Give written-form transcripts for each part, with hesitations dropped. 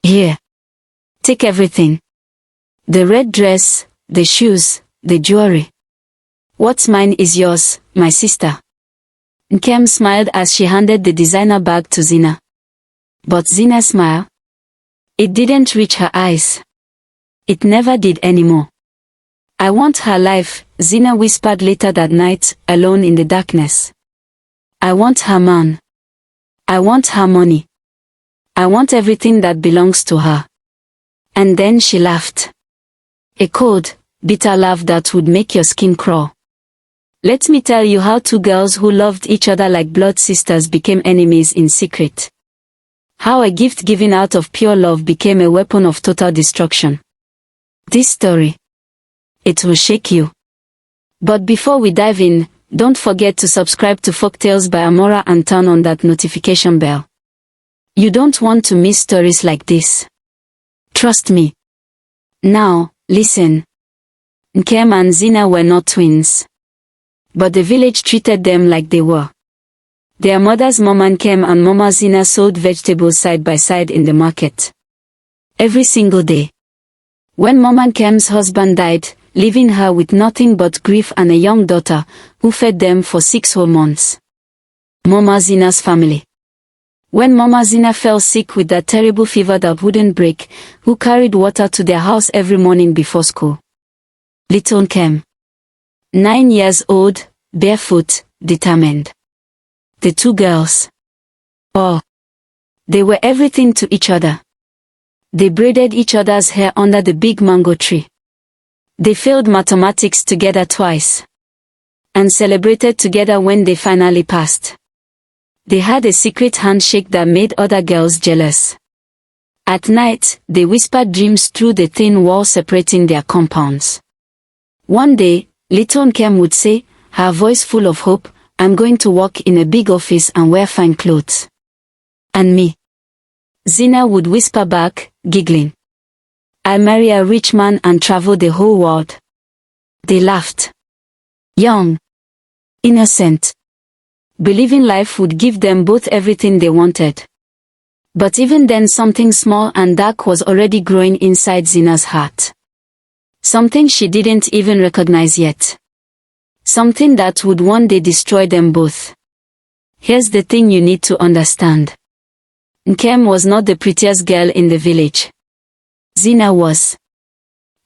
Here. Take everything. The red dress, the shoes, the jewelry. What's mine is yours, my sister. Nkem smiled as she handed the designer bag to Zina. But Zina's smile? It didn't reach her eyes. It never did anymore. I want her life, Zina whispered later that night, alone in the darkness. I want her man. I want her money. I want everything that belongs to her. And then she laughed. A cold, bitter laugh that would make your skin crawl. Let me tell you how two girls who loved each other like blood sisters became enemies in secret. How a gift given out of pure love became a weapon of total destruction. This story. It will shake you. But before we dive in, don't forget to subscribe to Folktales by Amora and turn on that notification bell. You don't want to miss stories like this. Trust me. Now, listen. Nkem and Zina were not twins. But the village treated them like they were. Their mother's Mama Nkem and Mama Zina sold vegetables side by side in the market. Every single day. When Mama Nkem's husband died, leaving her with nothing but grief and a young daughter, who fed them for 6 whole months. Mama Zina's family. When Mama Zina fell sick with that terrible fever that wouldn't break, who carried water to their house every morning before school? Little Nkem. 9 years old, barefoot, determined. The two girls. Oh. They were everything to each other. They braided each other's hair under the big mango tree. They failed mathematics together twice. And celebrated together when they finally passed. They had a secret handshake that made other girls jealous. At night, they whispered dreams through the thin wall separating their compounds. One day, little Nkem would say, her voice full of hope, I'm going to work in a big office and wear fine clothes. And me? Zina would whisper back, giggling. I'll marry a rich man and travel the whole world. They laughed. Young. Innocent. Believing life would give them both everything they wanted. But even then something small and dark was already growing inside Zina's heart. Something she didn't even recognize yet. Something that would one day destroy them both. Here's the thing you need to understand. Nkem was not the prettiest girl in the village. Zina was.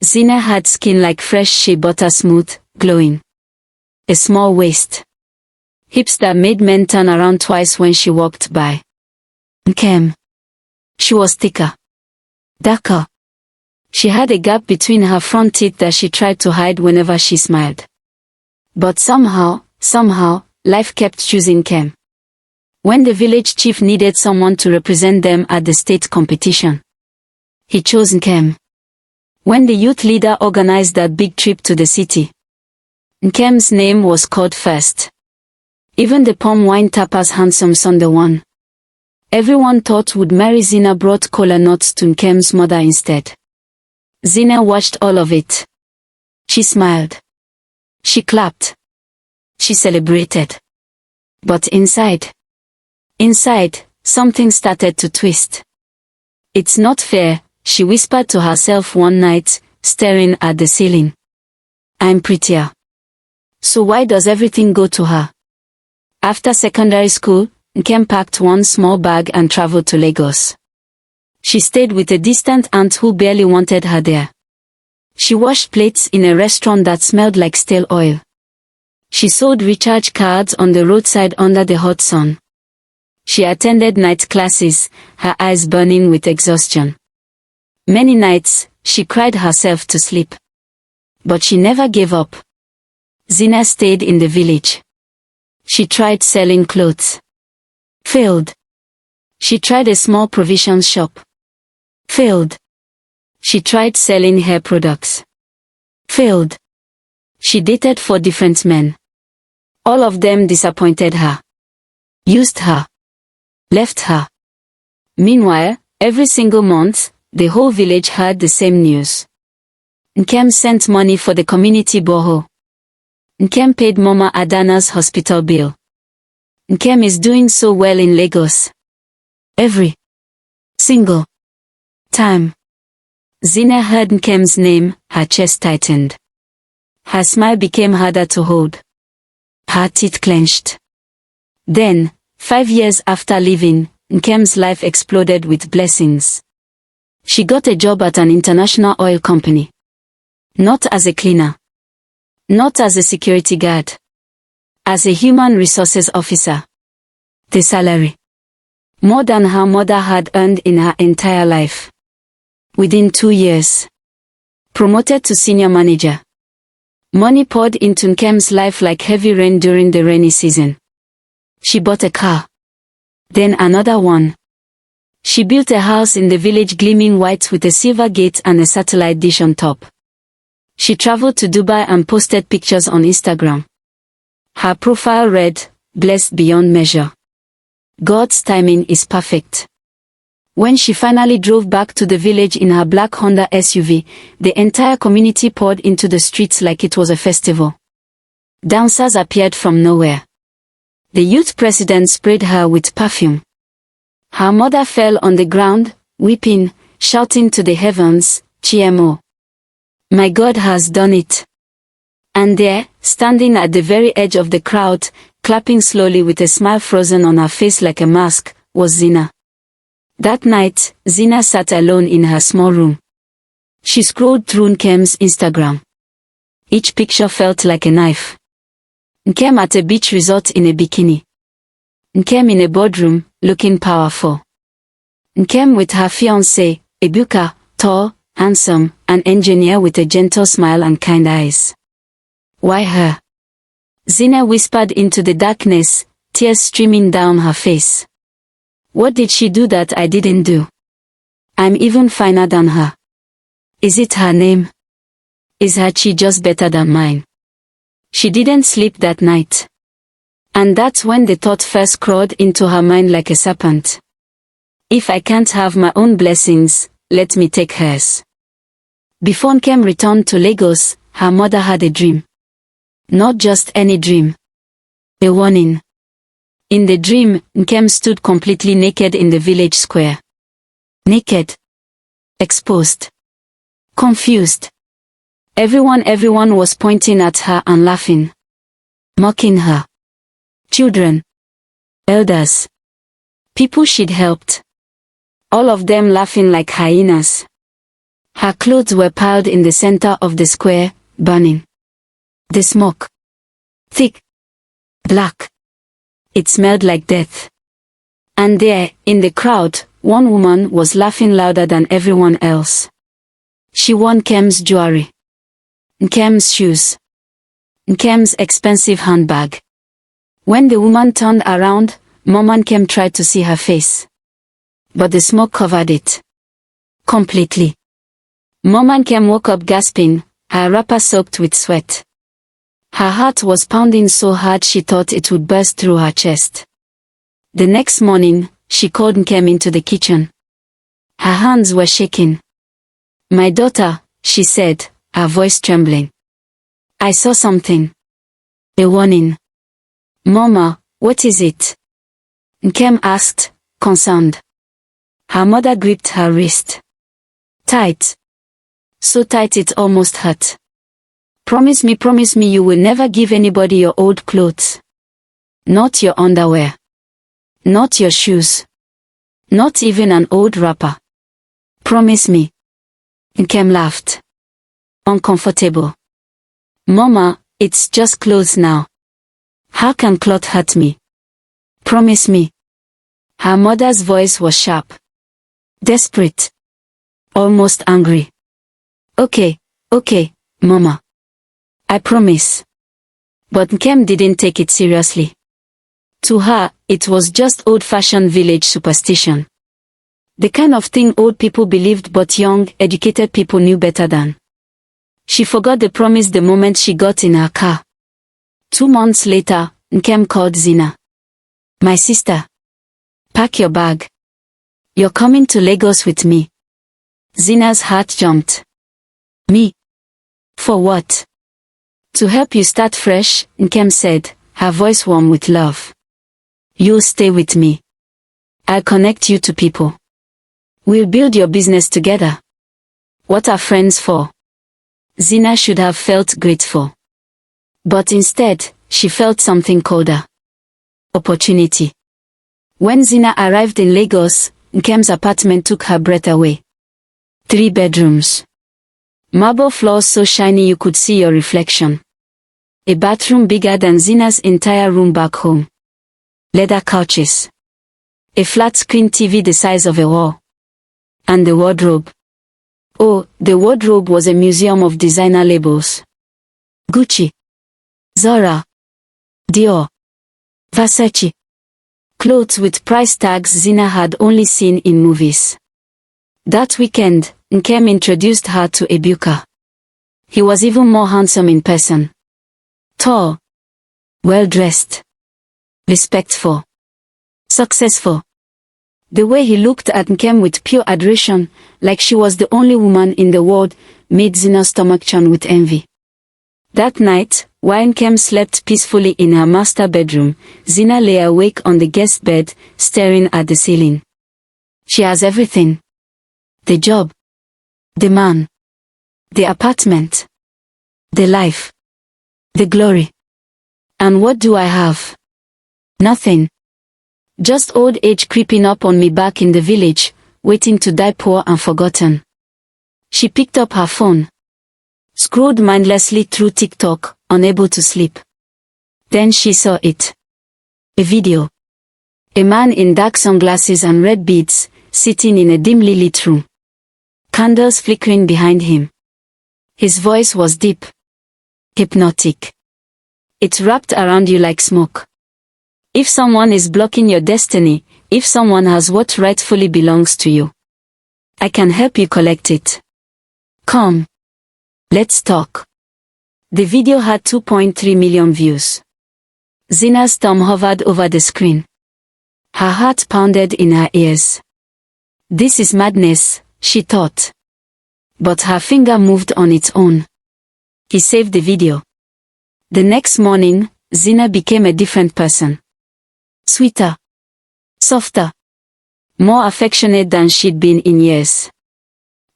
Zina had skin like fresh shea butter, smooth, glowing. A small waist. Hips that made men turn around twice when she walked by. Nkem. She was thicker. Darker. She had a gap between her front teeth that she tried to hide whenever she smiled. But somehow, life kept choosing Nkem. When the village chief needed someone to represent them at the state competition, he chose Nkem. When the youth leader organized that big trip to the city, Nkem's name was called first. Even the palm wine tapper's handsome son, the one everyone thought would marry Zina, brought kola nuts to Nkem's mother instead. Zina watched all of it. She smiled. She clapped. She celebrated. But inside, something started to twist. It's not fair, she whispered to herself one night, staring at the ceiling. I'm prettier. So why does everything go to her? After secondary school, Nkem packed one small bag and traveled to Lagos. She stayed with a distant aunt who barely wanted her there. She washed plates in a restaurant that smelled like stale oil. She sold recharge cards on the roadside under the hot sun. She attended night classes, her eyes burning with exhaustion. Many nights, she cried herself to sleep. But she never gave up. Zina stayed in the village. She tried selling clothes. Failed. She tried a small provisions shop. Failed. She tried selling hair products. Failed. She dated 4 different men. All of them disappointed her. Used her. Left her. Meanwhile, every single month, the whole village heard the same news. Nkem sent money for the community borehole. Nkem paid Mama Adana's hospital bill. Nkem is doing so well in Lagos. Every single Time. Zina heard Nkem's name, her chest tightened. Her smile became harder to hold. Her teeth clenched. Then, 5 years after leaving, Nkem's life exploded with blessings. She got a job at an international oil company. Not as a cleaner. Not as a security guard. As a human resources officer. The salary. More than her mother had earned in her entire life. Within 2 years. Promoted to senior manager. Money poured into Nkem's life like heavy rain during the rainy season. She bought a car. Then another one. She built a house in the village gleaming white with a silver gate and a satellite dish on top. She traveled to Dubai and posted pictures on Instagram. Her profile read, "Blessed beyond measure. God's timing is perfect." When she finally drove back to the village in her black Honda SUV, the entire community poured into the streets like it was a festival. Dancers appeared from nowhere. The youth president sprayed her with perfume. Her mother fell on the ground, weeping, shouting to the heavens, "Chiemo. My God has done it." And there, standing at the very edge of the crowd, clapping slowly with a smile frozen on her face like a mask, was Zina. That night, Zina sat alone in her small room. She scrolled through Nkem's Instagram. Each picture felt like a knife. Nkem at a beach resort in a bikini. Nkem in a boardroom, looking powerful. Nkem with her fiancé, Ebuka, tall, handsome, an engineer with a gentle smile and kind eyes. Why her? Zina whispered into the darkness, tears streaming down her face. What did she do that I didn't do? I'm even finer than her. Is it her name? Is her chi just better than mine? She didn't sleep that night. And that's when the thought first crawled into her mind like a serpent. If I can't have my own blessings, let me take hers. Before Nkem returned to Lagos, her mother had a dream. Not just any dream. A warning. In the dream, Nkem stood completely naked in the village square. Naked. Exposed. Confused. Everyone was pointing at her and laughing. Mocking her. Children. Elders. People she'd helped. All of them laughing like hyenas. Her clothes were piled in the center of the square, burning. The smoke. Thick. Black. It smelled like death. And there, in the crowd, one woman was laughing louder than everyone else. She wore Nkem's jewelry. Nkem's shoes. Nkem's expensive handbag. When the woman turned around, Mama Nkem tried to see her face. But the smoke covered it. Completely. Mama Nkem woke up gasping, her wrapper soaked with sweat. Her heart was pounding so hard she thought it would burst through her chest. The next morning, she called Nkem into the kitchen. Her hands were shaking. "My daughter," she said, her voice trembling. "I saw something. A warning." "Mama, what is it?" Nkem asked, concerned. Her mother gripped her wrist. Tight. So tight it almost hurt. Promise me you will never give anybody your old clothes. Not your underwear. Not your shoes. Not even an old wrapper. Promise me." Nkem laughed. Uncomfortable. "Mama, it's just clothes now. How can cloth hurt me? Promise me." Her mother's voice was sharp. Desperate. Almost angry. Okay, Mama. I promise." But Nkem didn't take it seriously. To her, it was just old-fashioned village superstition. The kind of thing old people believed but young, educated people knew better than. She forgot the promise the moment she got in her car. 2 months later, Nkem called Zina. "My sister. Pack your bag. You're coming to Lagos with me." Zina's heart jumped. "Me? For what?" "To help you start fresh," Nkem said, her voice warm with love. "You'll stay with me. I'll connect you to people. We'll build your business together. What are friends for? Zina should have felt grateful. But instead, she felt something colder. Opportunity. When Zina arrived in Lagos, Nkem's apartment took her breath away. 3 bedrooms. Marble floors so shiny you could see your reflection. A bathroom bigger than Zina's entire room back home. Leather couches. A flat-screen TV the size of a wall. And the wardrobe. Oh, the wardrobe was a museum of designer labels. Gucci. Zara. Dior. Versace. Clothes with price tags Zina had only seen in movies. That weekend, Nkem introduced her to Ebuka. He was even more handsome in person. Tall. Well-dressed. Respectful. Successful. The way he looked at Nkem with pure adoration, like she was the only woman in the world, made Zina's stomach churn with envy. That night, while Nkem slept peacefully in her master bedroom, Zina lay awake on the guest bed, staring at the ceiling. She has everything. The job. The man. The apartment. The life. The glory. And what do I have? Nothing. Just old age creeping up on me back in the village, waiting to die poor and forgotten. She picked up her phone. Scrolled mindlessly through TikTok, unable to sleep. Then she saw it. A video. A man in dark sunglasses and red beads, sitting in a dimly lit room. Candles flickering behind him. His voice was deep. Hypnotic. It wrapped around you like smoke. If someone is blocking your destiny, if someone has what rightfully belongs to you, I can help you collect it. Come. Let's talk. The video had 2.3 million views. Zina's thumb hovered over the screen. Her heart pounded in her ears. This is madness, she thought. But her finger moved on its own. He saved the video. The next morning, Zina became a different person. Sweeter. Softer. More affectionate than she'd been in years.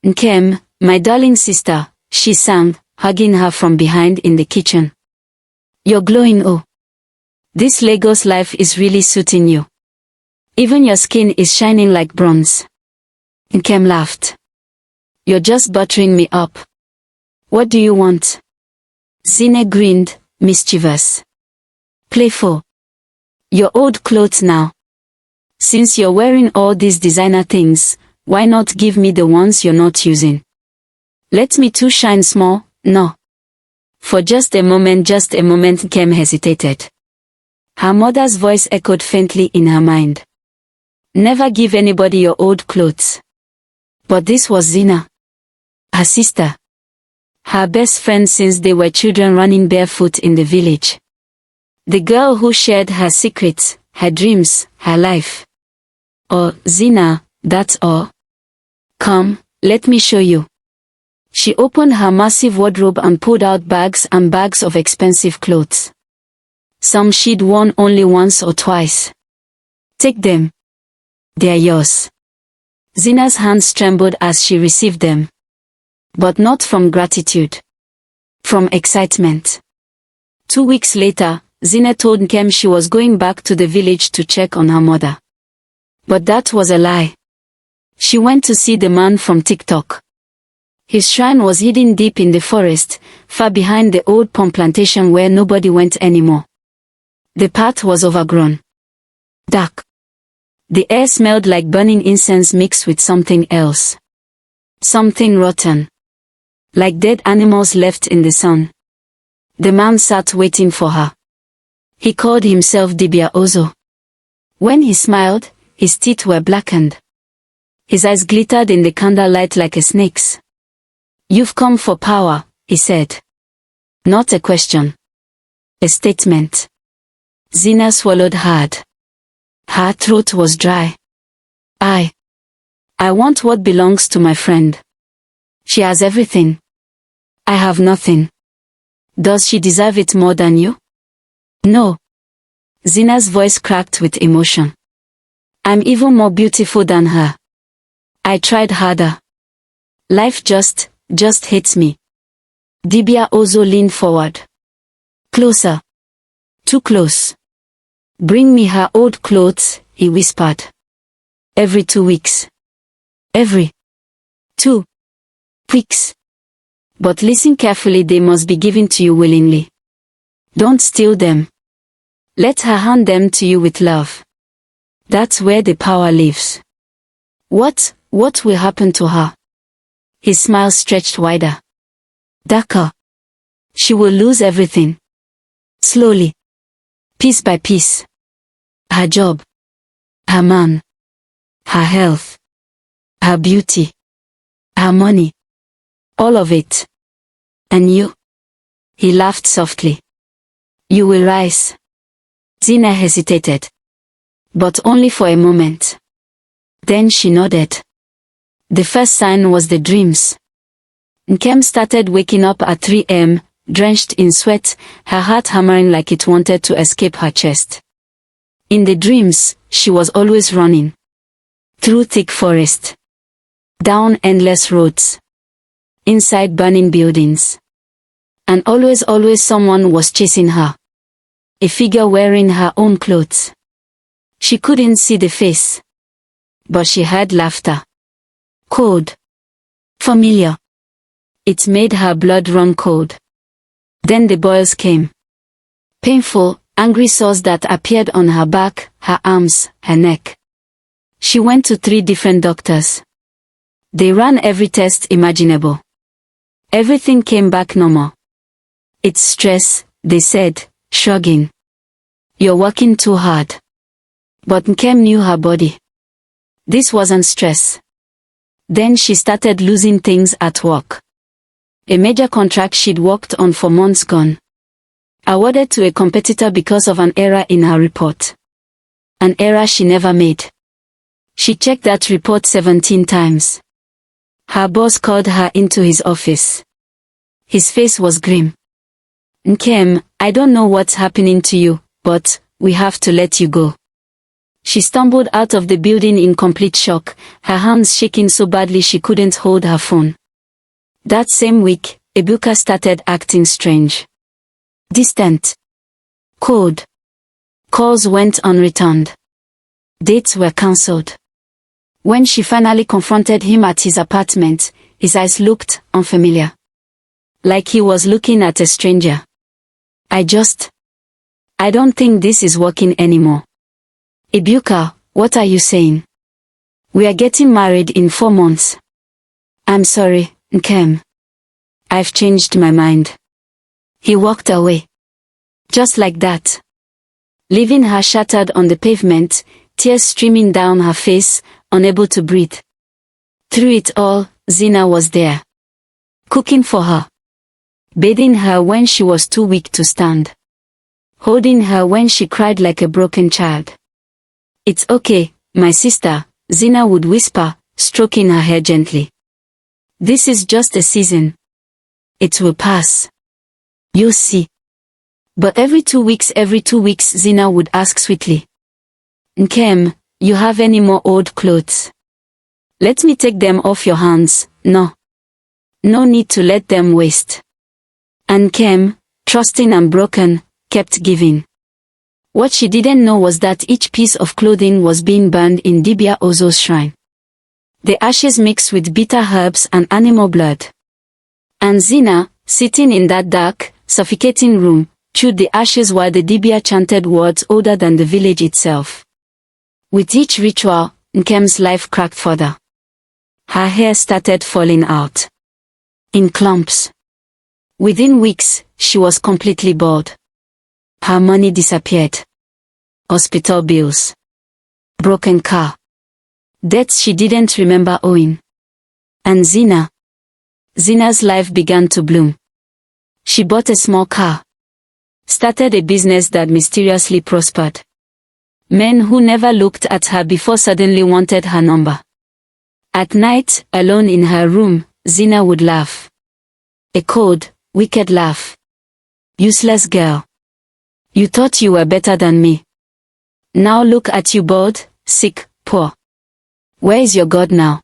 Nkem, my darling sister, she sang, hugging her from behind in the kitchen. You're glowing, oh. This Lagos life is really suiting you. Even your skin is shining like bronze. Nkem laughed. You're just buttering me up. What do you want? Zina grinned, mischievous. Playful. Your old clothes now. Since you're wearing all these designer things, why not give me the ones you're not using? Let me too shine small, no. For just a moment Nkem hesitated. Her mother's voice echoed faintly in her mind. Never give anybody your old clothes. But this was Zina. Her sister. Her best friend since they were children running barefoot in the village. The girl who shared her secrets, her dreams, her life. Oh, Zina, that's all. Come, let me show you. She opened her massive wardrobe and pulled out bags and bags of expensive clothes. Some she'd worn only once or twice. Take them. They're yours. Zina's hands trembled as she received them. But not from gratitude. From excitement. 2 weeks later, Zina told Nkem she was going back to the village to check on her mother. But that was a lie. She went to see the man from TikTok. His shrine was hidden deep in the forest, far behind the old palm plantation where nobody went anymore. The path was overgrown. Dark. The air smelled like burning incense mixed with something else. Something rotten. Like dead animals left in the sun. The man sat waiting for her. He called himself Dibia Ozo. When he smiled, his teeth were blackened. His eyes glittered in the candlelight like a snake's. You've come for power, he said. Not a question. A statement. Zina swallowed hard. Her throat was dry. I want what belongs to my friend. She has everything. I have nothing. Does she deserve it more than you? No. Zina's voice cracked with emotion. I'm even more beautiful than her. I tried harder. Life just hits me. Dibia Ozo leaned forward. Closer. Too close. Bring me her old clothes, he whispered. Every 2 weeks. Every 2 weeks. But listen carefully, they must be given to you willingly. Don't steal them. Let her hand them to you with love. That's where the power lives. What will happen to her? His smile stretched wider. Daka. She will lose everything. Slowly. Piece by piece. Her job. Her man. Her health. Her beauty. Her money. All of it. And you? He laughed softly. You will rise. Zina hesitated. But only for a moment. Then she nodded. The first sign was the dreams. Nkem started waking up at 3 a.m., drenched in sweat, her heart hammering like it wanted to escape her chest. In the dreams, she was always running. Through thick forest. Down endless roads. Inside burning buildings. And always someone was chasing her. A figure wearing her own clothes. She couldn't see the face. But she heard laughter. Cold. Familiar. It made her blood run cold. Then the boils came. Painful, angry sores that appeared on her back, her arms, her neck. She went to 3 different doctors. They ran every test imaginable. Everything came back normal. It's stress, they said, shrugging. You're working too hard. But Nkem knew her body. This wasn't stress. Then she started losing things at work. A major contract she'd worked on for months gone. Awarded to a competitor because of an error in her report. An error she never made. She checked that report 17 times. Her boss called her into his office. His face was grim. Nkem, I don't know what's happening to you, but we have to let you go. She stumbled out of the building in complete shock, her hands shaking so badly she couldn't hold her phone. That same week, Ebuka started acting strange. Distant. Cold. Calls went unreturned. Dates were cancelled. When she finally confronted him at his apartment, his eyes looked unfamiliar. Like he was looking at a stranger. I don't think this is working anymore. Ebuka, what are you saying? We are getting married in 4 months. I'm sorry, Nkem. I've changed my mind. He walked away. Just like that. Leaving her shattered on the pavement, tears streaming down her face, unable to breathe. Through it all, Zina was there. Cooking for her. Bathing her when she was too weak to stand. Holding her when she cried like a broken child. It's okay, my sister, Zina would whisper, stroking her hair gently. This is just a season. It will pass. You'll see. But every 2 weeks, Zina would ask sweetly. Nkem, you have any more old clothes? Let me take them off your hands. No. No need to let them waste. And Nkem, trusting and broken, kept giving. What she didn't know was that each piece of clothing was being burned in Dibia Ozo's shrine. The ashes mixed with bitter herbs and animal blood. And Zina, sitting in that dark, suffocating room, chewed the ashes while the Dibia chanted words older than the village itself. With each ritual, Nkem's life cracked further. Her hair started falling out. In clumps. Within weeks, she was completely bald. Her money disappeared. Hospital bills. Broken car. Debts she didn't remember owing. And Zina's life began to bloom. She bought a small car. Started a business that mysteriously prospered. Men who never looked at her before suddenly wanted her number. At night, alone in her room, Zina would laugh. A cold, wicked laugh. Useless girl. You thought you were better than me. Now look at you bald, sick, poor. Where is your God now?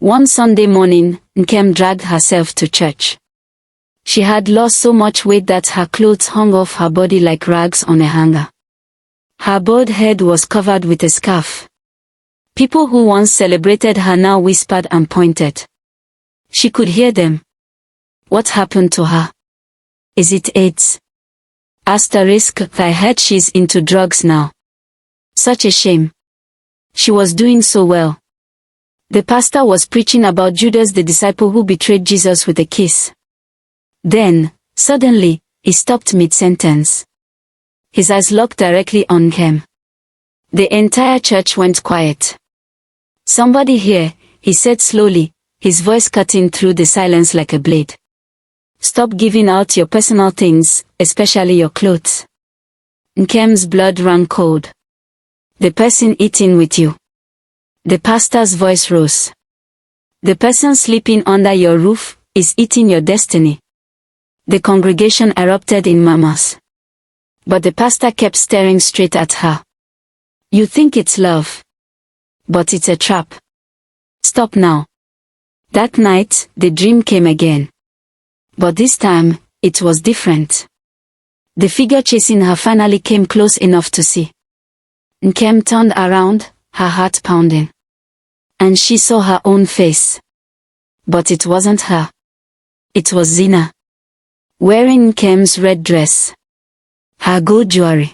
One Sunday morning, Nkem dragged herself to church. She had lost so much weight that her clothes hung off her body like rags on a hanger. Her bald head was covered with a scarf. People who once celebrated her now whispered and pointed. She could hear them. What happened to her? Is it AIDS? Asterisk, I heard she's into drugs now. Such a shame. She was doing so well. The pastor was preaching about Judas the disciple who betrayed Jesus with a kiss. Then, suddenly, he stopped mid-sentence. His eyes locked directly on Nkem. The entire church went quiet. Somebody here, he said slowly, his voice cutting through the silence like a blade. Stop giving out your personal things, especially your clothes. Nkem's blood ran cold. The person eating with you. The pastor's voice rose. The person sleeping under your roof is eating your destiny. The congregation erupted in murmurs. But the pastor kept staring straight at her. You think it's love. But it's a trap. Stop now. That night, the dream came again. But this time, it was different. The figure chasing her finally came close enough to see. Nkem turned around, her heart pounding. And she saw her own face. But it wasn't her. It was Zina. Wearing Nkem's red dress. Her gold jewelry.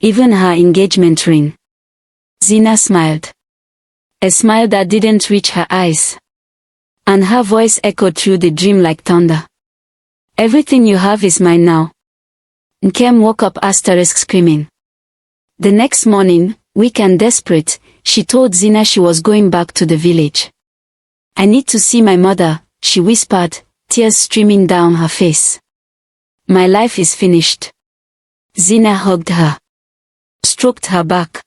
Even her engagement ring. Zina smiled. A smile that didn't reach her eyes. And her voice echoed through the dream like thunder. Everything you have is mine now. Nkem woke up screaming. The next morning, weak and desperate, she told Zina she was going back to the village. I need to see my mother, she whispered, tears streaming down her face. My life is finished. Zina hugged her. Stroked her back.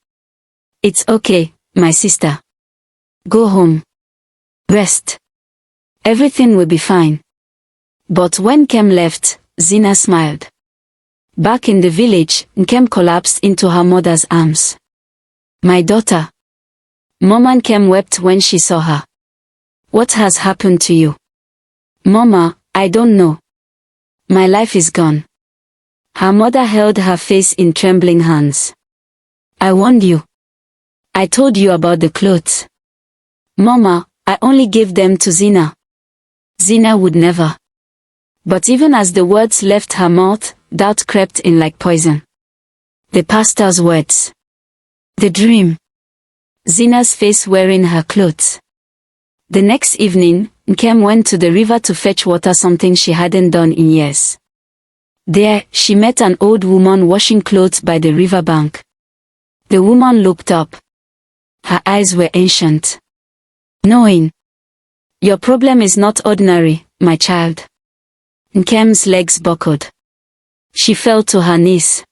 It's okay, my sister. Go home. Rest. Everything will be fine. But when Nkem left, Zina smiled. Back in the village, Nkem collapsed into her mother's arms. My daughter. Mama. Nkem wept when she saw her. What has happened to you? Mama, I don't know. My life is gone. Her mother held her face in trembling hands. I warned you. I told you about the clothes. Mama, I only gave them to Zina. Zina would never. But even as the words left her mouth, doubt crept in like poison. The pastor's words. The dream. Zina's face wearing her clothes. The next evening, Nkem went to the river to fetch water, something she hadn't done in years. There, she met an old woman washing clothes by the riverbank. The woman looked up. Her eyes were ancient. Knowing. Your problem is not ordinary, my child. Nkem's legs buckled. She fell to her knees.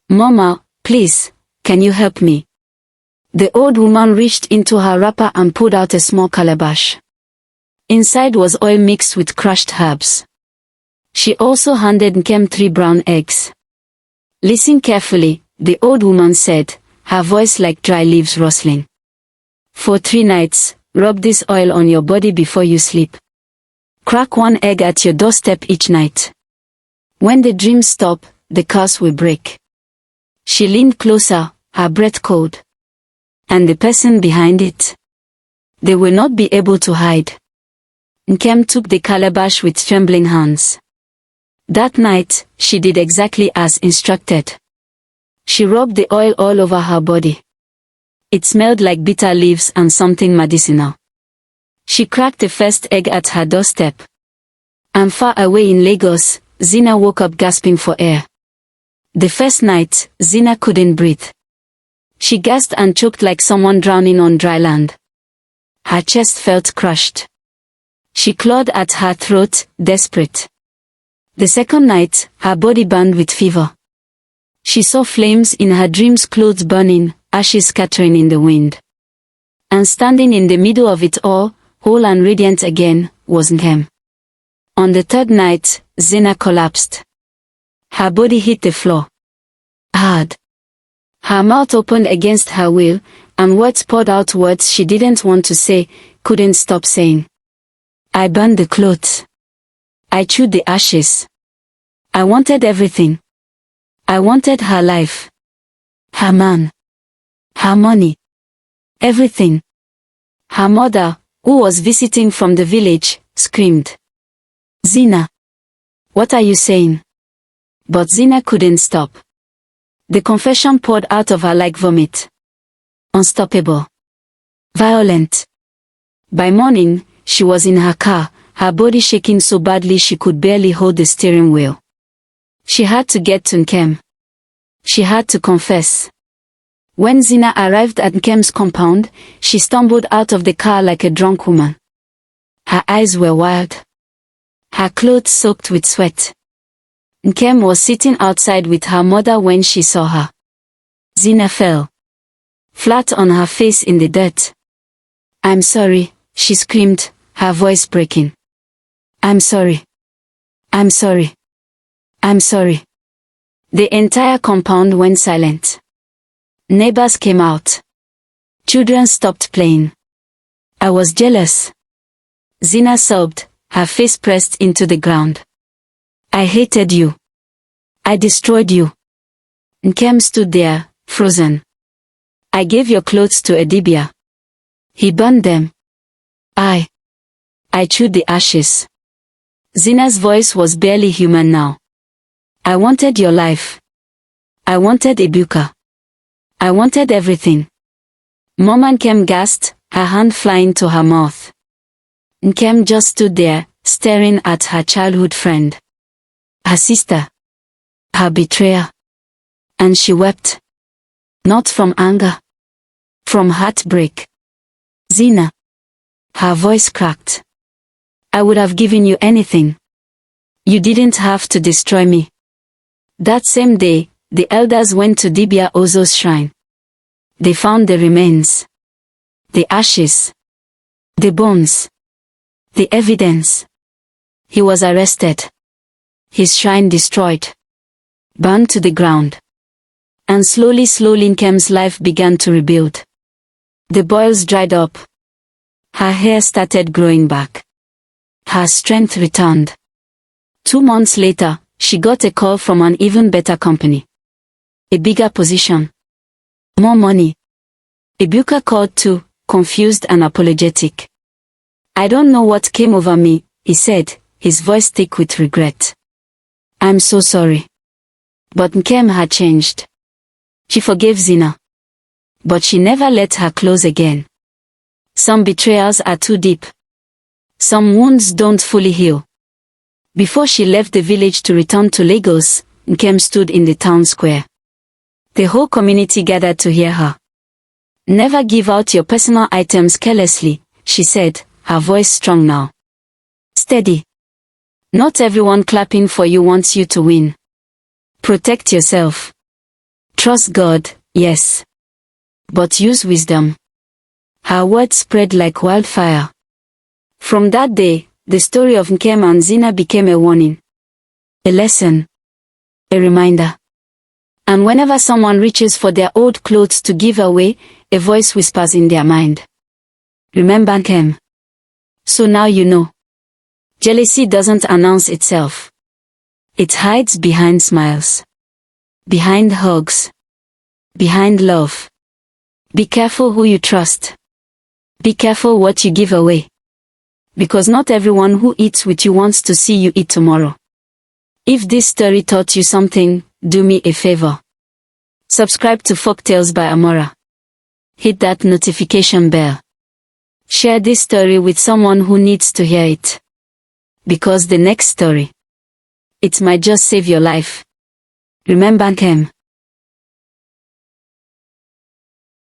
Mama, please, can you help me? The old woman reached into her wrapper and pulled out a small calabash. Inside was oil mixed with crushed herbs. She also handed Nkem 3 brown eggs. Listen carefully, the old woman said, her voice like dry leaves rustling. For 3 nights, rub this oil on your body before you sleep. Crack 1 egg at your doorstep each night. When the dreams stop, the curse will break. She leaned closer, her breath cold. And the person behind it? They will not be able to hide. Nkem took the calabash with trembling hands. That night, she did exactly as instructed. She rubbed the oil all over her body. It smelled like bitter leaves and something medicinal. She cracked the first egg at her doorstep. And far away in Lagos, Zina woke up gasping for air. The first night, Zina couldn't breathe. She gasped and choked like someone drowning on dry land. Her chest felt crushed. She clawed at her throat, desperate. The second night, her body burned with fever. She saw flames in her dreams, clothes burning, ashes scattering in the wind. And standing in the middle of it all, whole and radiant again, was Nkem. On the third night, Zina collapsed. Her body hit the floor. Hard. Her mouth opened against her will, and words poured out, words she didn't want to say, couldn't stop saying. I burned the clothes. I chewed the ashes. I wanted everything. I wanted her life. Her man. Her money. Everything. Her mother, who was visiting from the village, screamed. Zina. What are you saying? But Zina couldn't stop. The confession poured out of her like vomit. Unstoppable. Violent. By morning, she was in her car, her body shaking so badly she could barely hold the steering wheel. She had to get to Nkem. She had to confess. When Zina arrived at Nkem's compound, she stumbled out of the car like a drunk woman. Her eyes were wild. Her clothes soaked with sweat. Nkem was sitting outside with her mother when she saw her. Zina fell. Flat on her face in the dirt. I'm sorry, she screamed, her voice breaking. I'm sorry. I'm sorry. I'm sorry. The entire compound went silent. Neighbors came out. Children stopped playing. I was jealous. Zina sobbed, her face pressed into the ground. I hated you. I destroyed you. Nkem stood there, frozen. I gave your clothes to Edibia. He burned them. I chewed the ashes. Zina's voice was barely human now. I wanted your life. I wanted Ibuka. I wanted everything. Mama Nkem gasped, her hand flying to her mouth. Nkem just stood there, staring at her childhood friend. Her sister. Her betrayer. And she wept. Not from anger. From heartbreak. Zina. Her voice cracked. I would have given you anything. You didn't have to destroy me. That same day, the elders went to Dibia Ozo's shrine. They found the remains. The ashes. The bones. The evidence. He was arrested. His shrine destroyed. Burned to the ground. And slowly Nkem's life began to rebuild. The boils dried up. Her hair started growing back. Her strength returned. 2 months later, she got a call from an even better company. A bigger position. More money. Ibuka called too, confused and apologetic. I don't know what came over me, he said, his voice thick with regret. I'm so sorry. But Nkem had changed. She forgave Zina. But she never let her close again. Some betrayals are too deep. Some wounds don't fully heal. Before she left the village to return to Lagos, Nkem stood in the town square. The whole community gathered to hear her. Never give out your personal items carelessly, she said, her voice strong now. Steady. Not everyone clapping for you wants you to win. Protect yourself. Trust God, yes. But use wisdom. Her words spread like wildfire. From that day, the story of Nkem and Zina became a warning. A lesson. A reminder. And whenever someone reaches for their old clothes to give away, a voice whispers in their mind. Remember Nkem. So now you know. Jealousy doesn't announce itself. It hides behind smiles. Behind hugs. Behind love. Be careful who you trust. Be careful what you give away. Because not everyone who eats with you wants to see you eat tomorrow. If this story taught you something, do me a favor. Subscribe to Folktales by Amora. Hit that notification bell. Share this story with someone who needs to hear it. Because the next story, it might just save your life. Remember Nkem.